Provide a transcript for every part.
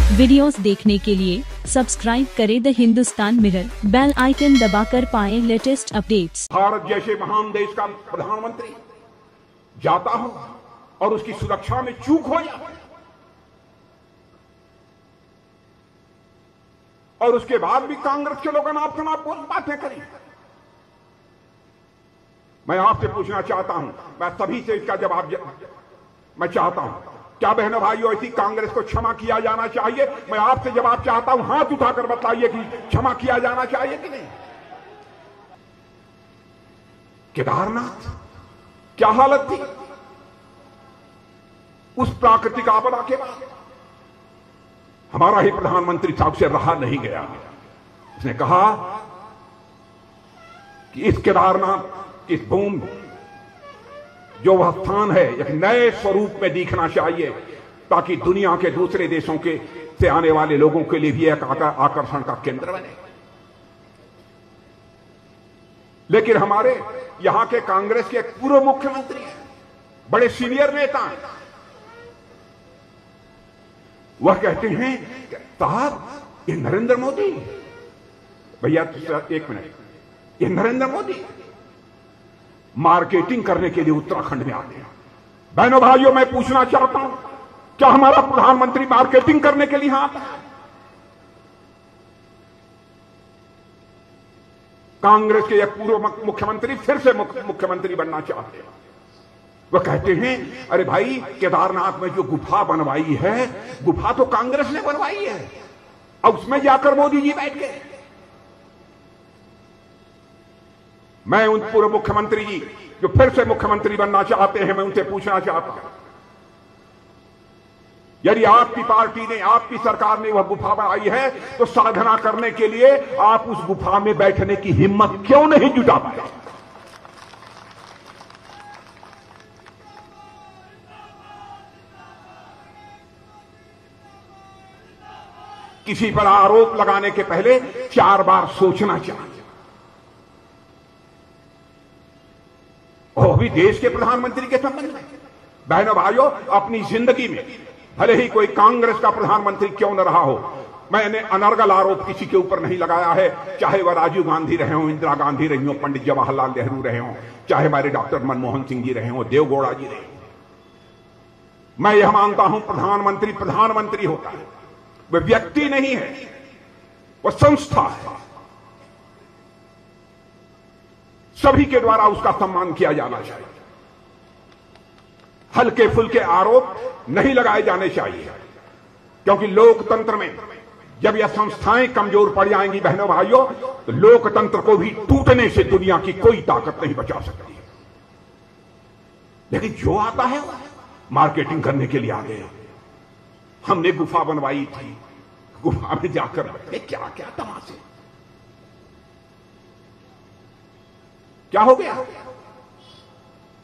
Videos देखने के लिए सब्सक्राइब करें the Hindustan Mirror, bell icon दबाकर पाएं लेटेस्ट अपडेट्स। भारत जैसे महान देश का प्रधानमंत्री जाता हो और उसकी सुरक्षा में चूक हो जाए और उसके बाद भी कांग्रेस के लोग अनाप शनाप बातें करें। मैं आपसे पूछना चाहता हूं, मैं सभी से इसका जवाब मैं चाहता हूं, क्या बहनों भाइयों ऐसी कांग्रेस को क्षमा किया जाना चाहिए? मैं आपसे जवाब चाहता हूं, हाथ उठाकर बताइए कि क्षमा किया जाना चाहिए कि नहीं। केदारनाथ क्या हालत थी उस प्राकृतिक आपदा के बाद। हमारा ही प्रधानमंत्री साहब से रहा नहीं गया। उसने कहा कि इस केदारनाथ, इस भूमि, जो वह स्थान है, एक नए स्वरूप में दिखना चाहिए ताकि दुनिया के दूसरे देशों के से आने वाले लोगों के लिए भी एक आकर्षण का केंद्र बने। लेकिन हमारे यहां के कांग्रेस के एक पूर्व मुख्यमंत्री हैं, बड़े सीनियर नेता हैं, वह कहते हैं साहब ये नरेंद्र मोदी, भैया एक मिनट, ये नरेंद्र मोदी मार्केटिंग करने के लिए उत्तराखंड में आते हैं। बहनों भाइयों, मैं पूछना चाहता हूं, क्या हमारा प्रधानमंत्री मार्केटिंग करने के लिए यहां आता है? कांग्रेस के एक पूर्व मुख्यमंत्री फिर से मुख्यमंत्री बनना चाहते हैं। वह कहते हैं अरे भाई, केदारनाथ में जो गुफा बनवाई है, गुफा तो कांग्रेस ने बनवाई है और उसमें जाकर मोदी जी बैठ गए। मैं उन पूर्व मुख्यमंत्री जी जो फिर से मुख्यमंत्री बनना चाहते हैं, मैं उनसे पूछना चाहता हूं, यदि आपकी पार्टी ने, आपकी सरकार ने वह गुफा बनाई है तो साधना करने के लिए आप उस गुफा में बैठने की हिम्मत क्यों नहीं जुटा पाए? किसी पर आरोप लगाने के पहले 4 बार सोचना चाहिए। और भी देश के प्रधानमंत्री के संबंध में, बहनों भाइयों, अपनी जिंदगी में भले ही कोई कांग्रेस का प्रधानमंत्री क्यों न रहा हो, मैंने अनर्गल आरोप किसी के ऊपर नहीं लगाया है, चाहे वह राजीव गांधी रहे हों, इंदिरा गांधी रही हो, पंडित जवाहरलाल नेहरू रहे हों, चाहे हमारे डॉक्टर मनमोहन सिंह जी रहे हों, देवगौड़ा जी रहे हों। मैं यह मानता हूं, प्रधानमंत्री प्रधानमंत्री होता है, वह व्यक्ति नहीं है, वह संस्था है। सभी के द्वारा उसका सम्मान किया जाना चाहिए। हल्के फुल्के आरोप नहीं लगाए जाने चाहिए, क्योंकि लोकतंत्र में जब यह संस्थाएं कमजोर पड़ जाएंगी, बहनों भाइयों, तो लोकतंत्र को भी टूटने से दुनिया की कोई ताकत नहीं बचा सकती। लेकिन जो आता है मार्केटिंग करने के लिए आ गए। हमने गुफा बनवाई थी, गुफा में जाकर बैठे, क्या क्या तमाशे, क्या हो गया?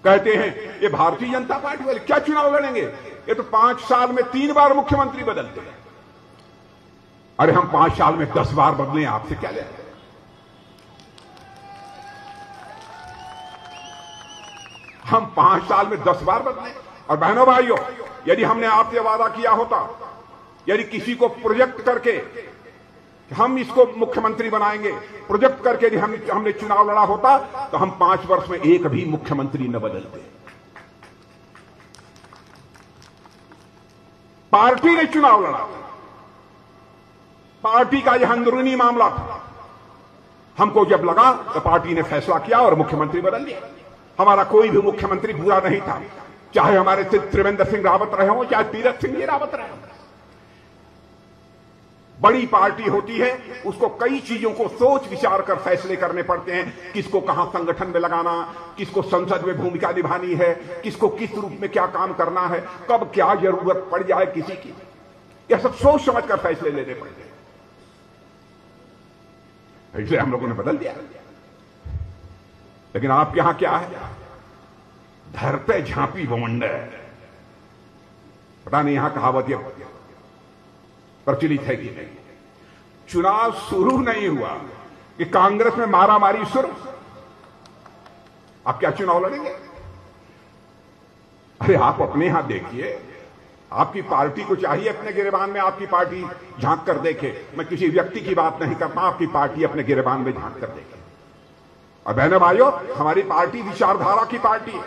कहते हैं ये भारतीय जनता पार्टी वाले क्या चुनाव लड़ेंगे, ये तो 5 साल में 3 बार मुख्यमंत्री बदलते हैं। अरे हम 5 साल में 10 बार बदले, आपसे क्या ले? हम 5 साल में 10 बार बदले। और बहनों भाइयों, यदि हमने आपसे वादा किया होता, यदि किसी को प्रोजेक्ट करके हम इसको मुख्यमंत्री बनाएंगे, प्रोजेक्ट करके यदि हमने चुनाव लड़ा होता, तो हम 5 वर्ष में एक भी मुख्यमंत्री न बदलते। पार्टी ने चुनाव लड़ा, पार्टी का यह अंदरूनी मामला था। हमको जब लगा तो पार्टी ने फैसला किया और मुख्यमंत्री बदल दिया। हमारा कोई भी मुख्यमंत्री बुरा नहीं था, चाहे हमारे त्रिवेंद्र सिंह रावत रहे हों, चाहे तीरथ सिंह जी रावत रहे हों। बड़ी पार्टी होती है, उसको कई चीजों को सोच विचार कर फैसले करने पड़ते हैं, किसको कहां संगठन में लगाना, किसको संसद में भूमिका निभानी है, किसको किस रूप में क्या काम करना है, कब क्या जरूरत पड़ जाए किसी की, यह सब सोच समझ कर फैसले लेने पड़ते हैं। इसलिए हम लोगों ने बदल दिया। लेकिन आप यहां क्या है, धर पे झांपी बवंड है। पता नहीं यहां कहावत ये प्रचलित है कि नहीं। चुनाव शुरू नहीं हुआ कि कांग्रेस में मारामारी शुरू। आप क्या चुनाव लड़ेंगे? अरे आप अपने यहां देखिए, आपकी पार्टी को चाहिए अपने गिरेबान में आपकी पार्टी झांक कर देखे। मैं किसी व्यक्ति की बात नहीं करता, आपकी पार्टी अपने गिरेबान में झांक कर देखे। और बहनों भाइयों, हमारी पार्टी विचारधारा की पार्टी है।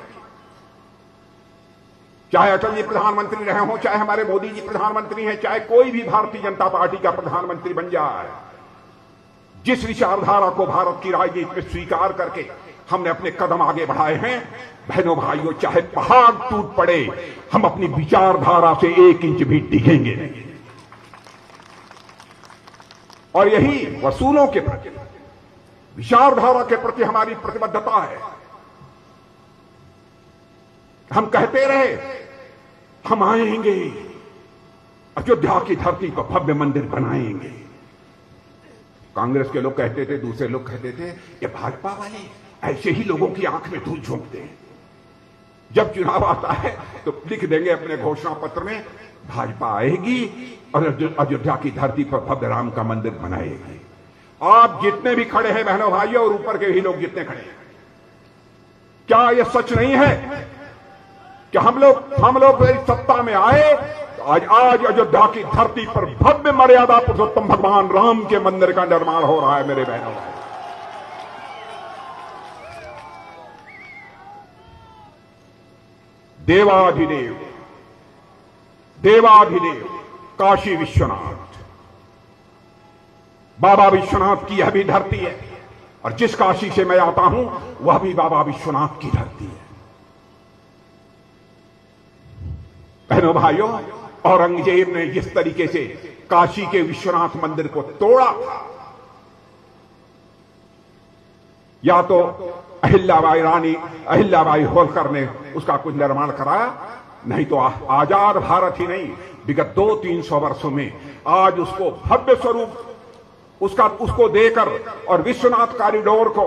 चाहे अटल जी प्रधानमंत्री रहे हो, चाहे हमारे मोदी जी प्रधानमंत्री हैं, चाहे कोई भी भारतीय जनता पार्टी का प्रधानमंत्री बन जाए, जिस विचारधारा को भारत की राजनीति में स्वीकार करके हमने अपने कदम आगे बढ़ाए हैं, बहनों भाइयों, चाहे पहाड़ टूट पड़े, हम अपनी विचारधारा से 1 इंच भी डिगेंगे नहीं। और यही वसूलों के प्रति, विचारधारा के प्रति हमारी प्रतिबद्धता है। हम कहते रहे हम आएंगे, अयोध्या की धरती पर भव्य मंदिर बनाएंगे। कांग्रेस के लोग कहते थे, दूसरे लोग कहते थे, ये भाजपा वाले ऐसे ही लोगों की आंख में धूल झोंकते हैं। जब चुनाव आता है तो लिख देंगे अपने घोषणा पत्र में, भाजपा आएगी और अयोध्या की धरती पर भव्य राम का मंदिर बनाएगी। आप जितने भी खड़े हैं बहनों भाइयों, और ऊपर के ही लोग जितने खड़े हैं, क्या यह सच नहीं है कि हम लोग सत्ता में आए, आज अयोध्या की धरती पर भव्य मर्यादा पुरुषोत्तम भगवान राम के मंदिर का निर्माण हो रहा है। मेरे बहनों भाई, देवाधिदेव काशी विश्वनाथ, बाबा विश्वनाथ की यह भी धरती है, और जिस काशी से मैं आता हूं वह भी बाबा विश्वनाथ की धरती है। बहनों भाइयों, औरंगजेब ने जिस तरीके से काशी के विश्वनाथ मंदिर को तोड़ा था, या तो अहिल्याबाई होलकर ने उसका कुछ निर्माण कराया, नहीं तो आजाद भारत ही नहीं, विगत 200-300 वर्षों में आज उसको भव्य स्वरूप उसको देकर और विश्वनाथ कॉरिडोर को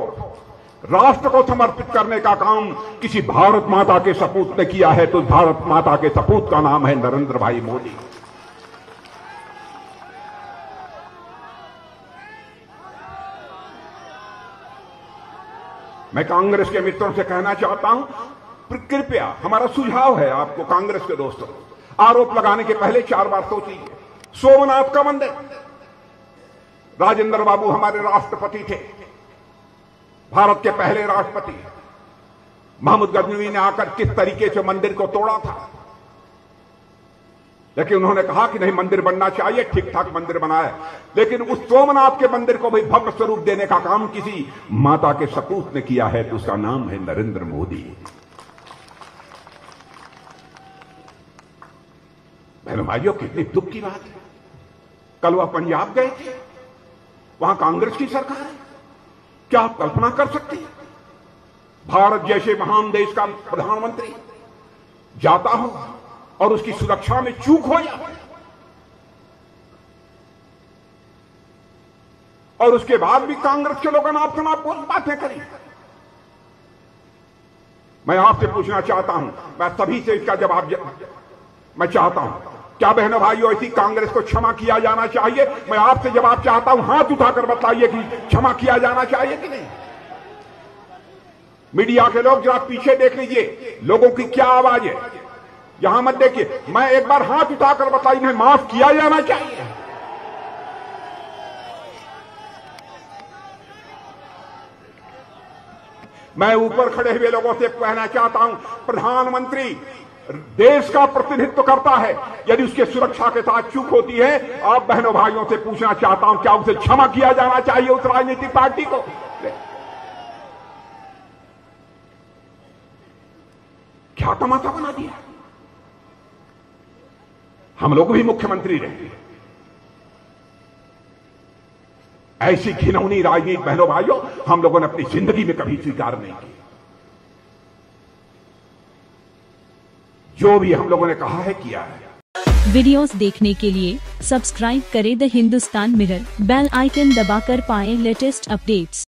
राष्ट्र को समर्पित करने का काम किसी भारत माता के सपूत ने किया है, तो भारत माता के सपूत का नाम है नरेंद्र भाई मोदी। मैं कांग्रेस के मित्रों से कहना चाहता हूं, कृपया, हमारा सुझाव है आपको कांग्रेस के दोस्तों, आरोप लगाने के पहले 4 बार सोच लीजिए। सोमनाथ का मंदिर, राजेंद्र बाबू हमारे राष्ट्रपति थे, भारत के पहले राष्ट्रपति, महमूद गजनवी ने आकर किस तरीके से मंदिर को तोड़ा था, लेकिन उन्होंने कहा कि नहीं, मंदिर बनना चाहिए, ठीक ठाक मंदिर बनाया। लेकिन उस सोमनाथ के मंदिर को भी भव्य स्वरूप देने का काम किसी माता के सपूत ने किया है, तो उसका नाम है नरेंद्र मोदी। बहनों भाइयों, कितनी दुख की बात है। कल वह पंजाब गए थे, वहां कांग्रेस की सरकार है। क्या आप कल्पना कर सकते हैं, भारत जैसे महान देश का प्रधानमंत्री जाता हो और उसकी सुरक्षा में चूक हो जाए, और उसके बाद भी कांग्रेस के लोगों ने आपसे बातें करी। मैं आपसे पूछना चाहता हूं, मैं सभी से इसका जवाब मैं चाहता हूं, क्या बहनों भाइयों ऐसी कांग्रेस को क्षमा किया जाना चाहिए? मैं आपसे जवाब चाहता हूं, हाथ उठाकर बताइए कि क्षमा किया जाना चाहिए कि नहीं। मीडिया के लोग जरा पीछे देख लीजिए, लोगों की क्या आवाज है, यहां मत देखिए। मैं एक बार हाथ उठाकर बताइए, नहीं माफ किया जाना चाहिए। मैं ऊपर खड़े हुए लोगों से कहना चाहता हूं, प्रधानमंत्री देश का प्रतिनिधित्व करता है, यदि उसके सुरक्षा के साथ चूक होती है, आप बहनों भाइयों से पूछना चाहता हूं, क्या उसे क्षमा किया जाना चाहिए उस राजनीतिक पार्टी को? क्या तमाशा बना दिया। हम लोग भी मुख्यमंत्री रहे, ऐसी घिनौनी राजनीति बहनों भाइयों हम लोगों ने अपनी जिंदगी में कभी स्वीकार नहीं की। जो भी हम लोगों ने कहा है किया है। वीडियोस देखने के लिए सब्सक्राइब करें the Hindustan Mirror, bell icon दबाकर पाएं लेटेस्ट अपडेट्स।